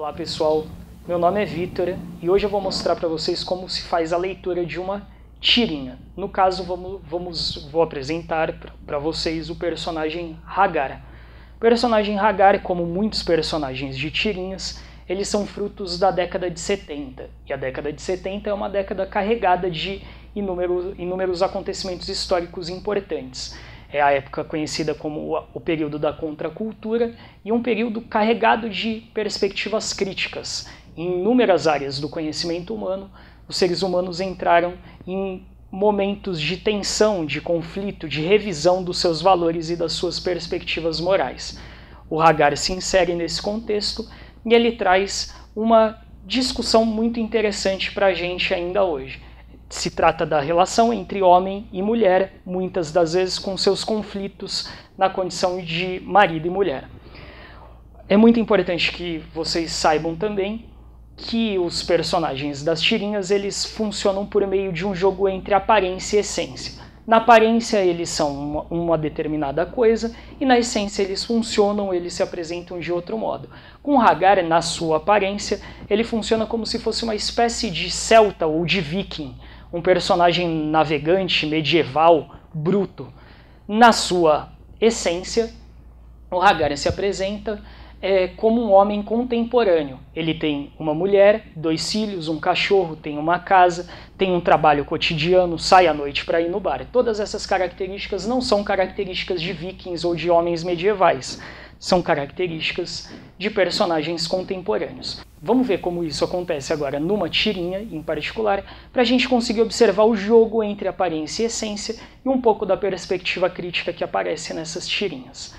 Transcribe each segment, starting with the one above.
Olá pessoal, meu nome é Vitor e hoje eu vou mostrar para vocês como se faz a leitura de uma tirinha. No caso, vou apresentar para vocês o personagem Hagar. O personagem Hagar, como muitos personagens de tirinhas, eles são frutos da década de 70. E a década de 70 é uma década carregada de inúmeros acontecimentos históricos importantes. É a época conhecida como o período da contracultura e um período carregado de perspectivas críticas. Em inúmeras áreas do conhecimento humano, os seres humanos entraram em momentos de tensão, de conflito, de revisão dos seus valores e das suas perspectivas morais. O Hagar se insere nesse contexto e ele traz uma discussão muito interessante para a gente ainda hoje. Se trata da relação entre homem e mulher, muitas das vezes com seus conflitos na condição de marido e mulher. É muito importante que vocês saibam também que os personagens das tirinhas eles funcionam por meio de um jogo entre aparência e essência. Na aparência eles são uma determinada coisa e na essência eles funcionam, eles se apresentam de outro modo. Com Hagar, na sua aparência, ele funciona como se fosse uma espécie de celta ou de viking, um personagem navegante, medieval, bruto. Na sua essência, o Hagar se apresenta como um homem contemporâneo. Ele tem uma mulher, 2 filhos, um cachorro, tem uma casa, tem um trabalho cotidiano, sai à noite para ir no bar. Todas essas características não são características de vikings ou de homens medievais. São características de personagens contemporâneos. Vamos ver como isso acontece agora numa tirinha em particular, para a gente conseguir observar o jogo entre aparência e essência e um pouco da perspectiva crítica que aparece nessas tirinhas.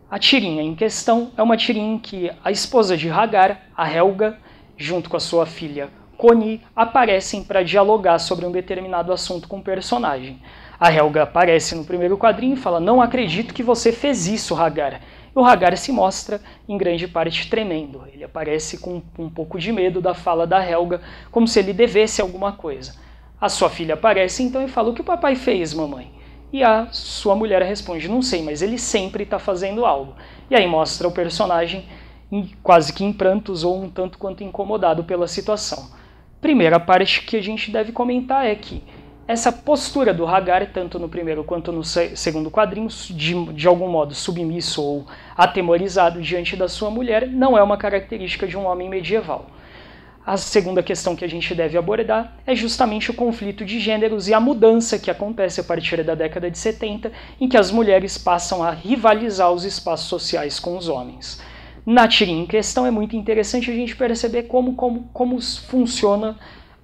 A tirinha em questão é uma tirinha em que a esposa de Hagar, a Helga, junto com a sua filha Connie, aparecem para dialogar sobre um determinado assunto com o personagem. A Helga aparece no primeiro quadrinho e fala: "Não acredito que você fez isso, Hagar." E o Hagar se mostra, em grande parte, tremendo. Ele aparece com um pouco de medo da fala da Helga, como se ele devesse alguma coisa. A sua filha aparece então e fala: "O que o papai fez, mamãe?" E a sua mulher responde: "Não sei, mas ele sempre está fazendo algo." E aí mostra o personagem quase que em prantos ou um tanto quanto incomodado pela situação. Primeira parte que a gente deve comentar é que essa postura do Hagar, tanto no primeiro quanto no segundo quadrinho, de algum modo submisso ou atemorizado diante da sua mulher, não é uma característica de um homem medieval. A segunda questão que a gente deve abordar é justamente o conflito de gêneros e a mudança que acontece a partir da década de 70, em que as mulheres passam a rivalizar os espaços sociais com os homens. Na tirinha em questão é muito interessante a gente perceber como funciona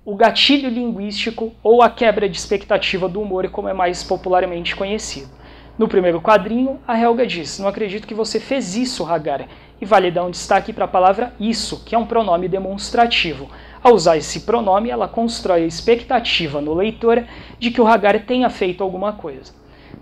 o gatilho linguístico ou a quebra de expectativa do humor, como é mais popularmente conhecido. No primeiro quadrinho, a Helga diz: "Não acredito que você fez isso, Hagar." E vale dar um destaque para a palavra isso, que é um pronome demonstrativo. Ao usar esse pronome, ela constrói a expectativa no leitor de que o Hagar tenha feito alguma coisa.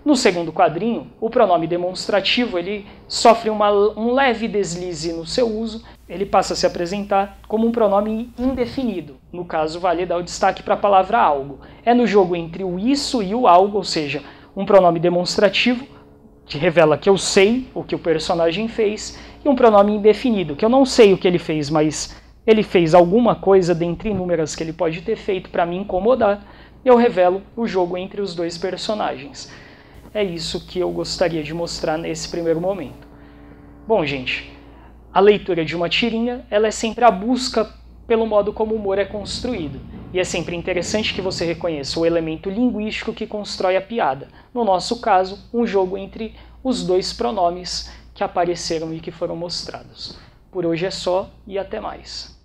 No segundo quadrinho, o pronome demonstrativo ele sofre um leve deslize no seu uso, ele passa a se apresentar como um pronome indefinido. No caso, vale dar o destaque para a palavra algo. É no jogo entre o isso e o algo, ou seja, um pronome demonstrativo, que revela que eu sei o que o personagem fez, e um pronome indefinido, que eu não sei o que ele fez, mas ele fez alguma coisa dentre inúmeras que ele pode ter feito para me incomodar, e eu revelo o jogo entre os dois personagens. É isso que eu gostaria de mostrar nesse primeiro momento. Bom, gente, a leitura de uma tirinha ela é sempre a busca pelo modo como o humor é construído. E é sempre interessante que você reconheça o elemento linguístico que constrói a piada. No nosso caso, um jogo entre os dois pronomes que apareceram e que foram mostrados. Por hoje é só e até mais.